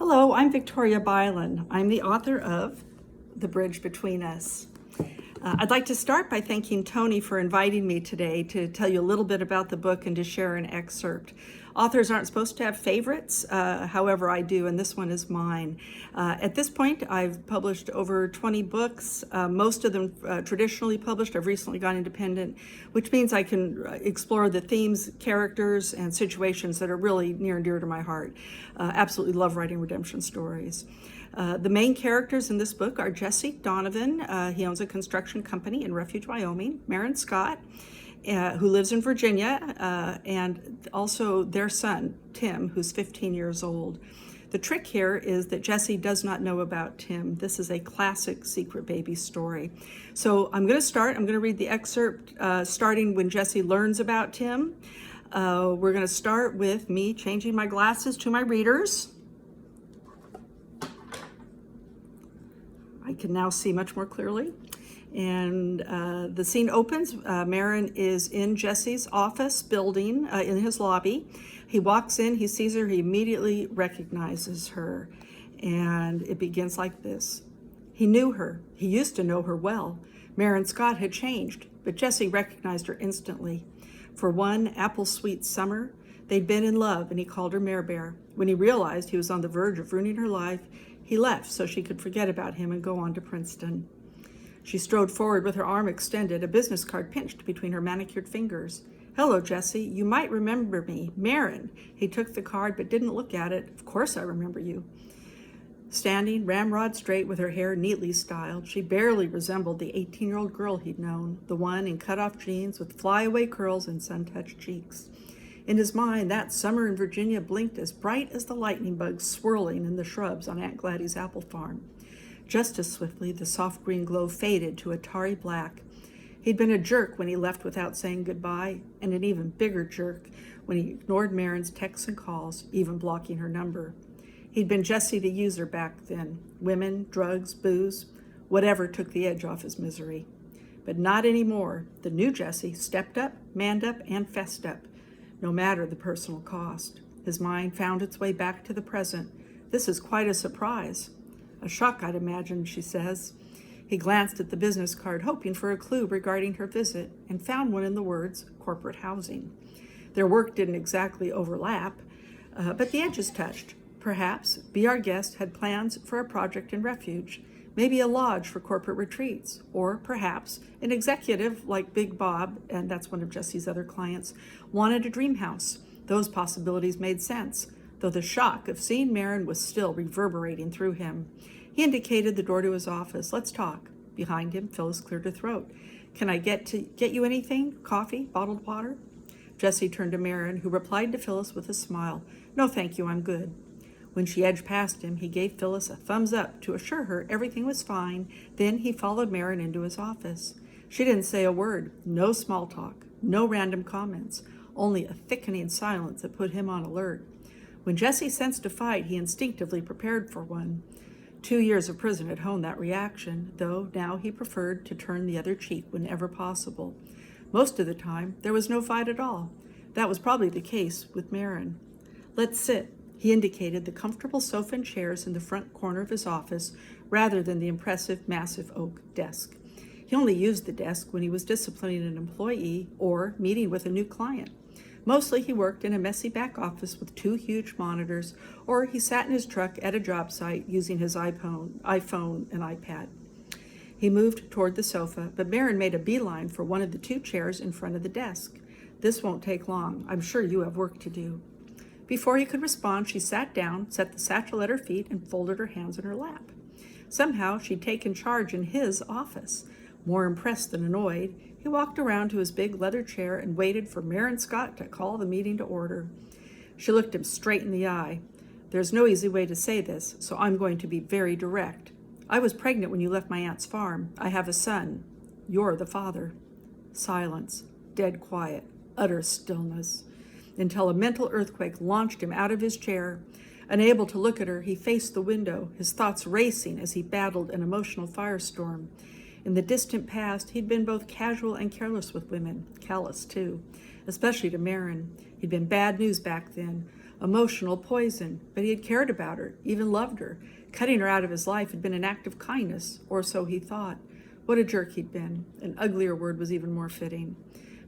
Hello, I'm Victoria Bylin. I'm the author of The Bridge Between Us. I'd like to start by thanking Tony for inviting me today to tell you a little bit about the book and to share an excerpt. Authors aren't supposed to have favorites, however I do, and this one is mine. At this point, I've published over 20 books, most of them traditionally published. I've recently gone independent, which means I can explore the themes, characters, and situations that are really near and dear to my heart. Absolutely love writing redemption stories. The main characters in this book are Jesse Donovan. He owns a construction company in Refuge, Wyoming. Maren Scott, who lives in Virginia, and also their son, Tim, who's 15 years old. The trick here is that Jesse does not know about Tim. This is a classic secret baby story. So I'm going to read the excerpt starting when Jesse learns about Tim. We're going to start with me changing my glasses to my readers. I can now see much more clearly. And the scene opens. Maren is in Jesse's office building in his lobby. He walks in, he sees her, he immediately recognizes her. And it begins like this. He knew her. He used to know her well. Maren Scott had changed, but Jesse recognized her instantly. For one apple-sweet summer, they'd been in love, and he called her Mare Bear. When he realized he was on the verge of ruining her life, he left so she could forget about him and go on to Princeton. She strode forward with her arm extended, a business card pinched between her manicured fingers. "Hello, Jesse. You might remember me. Maren." He took the card but didn't look at it. "Of course I remember you." Standing ramrod straight with her hair neatly styled, she barely resembled the 18-year-old girl he'd known, the one in cut-off jeans with flyaway curls and sun-touched cheeks. In his mind, that summer in Virginia blinked as bright as the lightning bugs swirling in the shrubs on Aunt Gladys' apple farm. Just as swiftly, the soft green glow faded to a tarry black. He'd been a jerk when he left without saying goodbye, and an even bigger jerk when he ignored Maren's texts and calls, even blocking her number. He'd been Jesse the user back then. Women, drugs, booze, whatever took the edge off his misery. But not anymore. The new Jesse stepped up, manned up, and fessed up, no matter the personal cost. His mind found its way back to the present. This is quite a surprise. A shock, I'd imagine, she says. He glanced at the business card, hoping for a clue regarding her visit, and found one in the words, corporate housing. Their work didn't exactly overlap, but the edges touched. Perhaps Be Our Guest had plans for a project in Refuge, maybe a lodge for corporate retreats, or perhaps an executive like Big Bob, and that's one of Jesse's other clients, wanted a dream house. Those possibilities made sense, though the shock of seeing Maren was still reverberating through him. He indicated the door to his office. "Let's talk." Behind him, Phyllis cleared her throat. "Can I get you anything? Coffee? Bottled water?" Jesse turned to Maren, who replied to Phyllis with a smile. "No, thank you, I'm good." When she edged past him, he gave Phyllis a thumbs up to assure her everything was fine. Then he followed Maren into his office. She didn't say a word, no small talk, no random comments, only a thickening silence that put him on alert. When Jesse sensed a fight, he instinctively prepared for one. 2 years of prison had honed that reaction, though now he preferred to turn the other cheek whenever possible. Most of the time, there was no fight at all. That was probably the case with Maren. "Let's sit." He indicated the comfortable sofa and chairs in the front corner of his office rather than the impressive, massive oak desk. He only used the desk when he was disciplining an employee or meeting with a new client. Mostly he worked in a messy back office with 2 huge monitors, or he sat in his truck at a job site using his iPhone and iPad. He moved toward the sofa, but Maren made a beeline for one of the 2 chairs in front of the desk. "This won't take long. I'm sure you have work to do." Before he could respond, she sat down, set the satchel at her feet, and folded her hands in her lap. Somehow, she'd taken charge in his office. More impressed than annoyed, he walked around to his big leather chair and waited for Maren Scott to call the meeting to order. She looked him straight in the eye. "There's no easy way to say this, so I'm going to be very direct. I was pregnant when you left my aunt's farm. I have a son. You're the father." Silence, dead quiet, utter stillness, until a mental earthquake launched him out of his chair. Unable to look at her, he faced the window, his thoughts racing as he battled an emotional firestorm. In the distant past, he'd been both casual and careless with women, callous too, especially to Maren. He'd been bad news back then, Emotional poison, but he had cared about her, even loved her. Cutting her out of his life had been an act of kindness, or so he thought. What a jerk he'd been. An uglier word was even more fitting.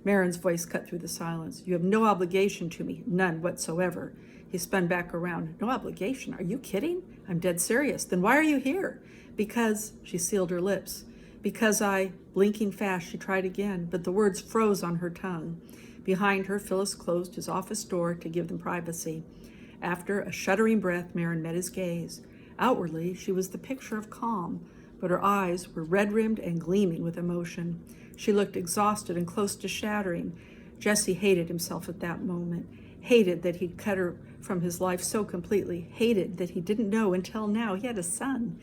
Marin's voice cut through the silence. You have no obligation to me, none whatsoever. He spun back around. No obligation? Are you kidding? I'm dead serious. Then why are you here? Because, she sealed her lips. Because blinking fast, she tried again, but the words froze on her tongue. Behind her, Phyllis closed his office door to give them privacy. After a shuddering breath, Marin met his gaze. Outwardly, she was the picture of calm, but her eyes were red-rimmed and gleaming with emotion. She looked exhausted and close to shattering. Jesse hated himself at that moment, hated that he'd cut her from his life so completely, hated that he didn't know until now he had a son.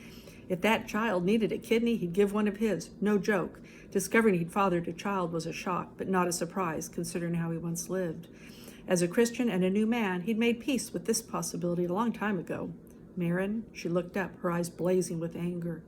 If that child needed a kidney, he'd give one of his, no joke. Discovering he'd fathered a child was a shock, but not a surprise, considering how he once lived. As a Christian and a new man, he'd made peace with this possibility a long time ago. Marin, she looked up, her eyes blazing with anger.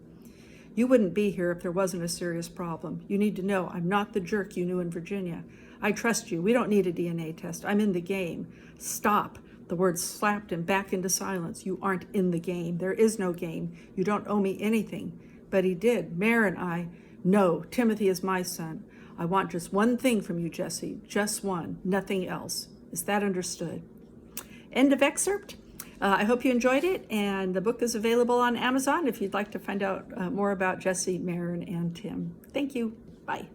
You wouldn't be here if there wasn't a serious problem. You need to know I'm not the jerk you knew in Virginia. I trust you. We don't need a DNA test. I'm in the game. Stop. The words slapped him back into silence. You aren't in the game. There is no game. You don't owe me anything. But he did. Marin, No, Timothy is my son. I want just one thing from you, Jesse. Just one. Nothing else. Is that understood? End of excerpt. I hope you enjoyed it, and the book is available on Amazon if you'd like to find out more about Jesse, Marin, and Tim. Thank you. Bye.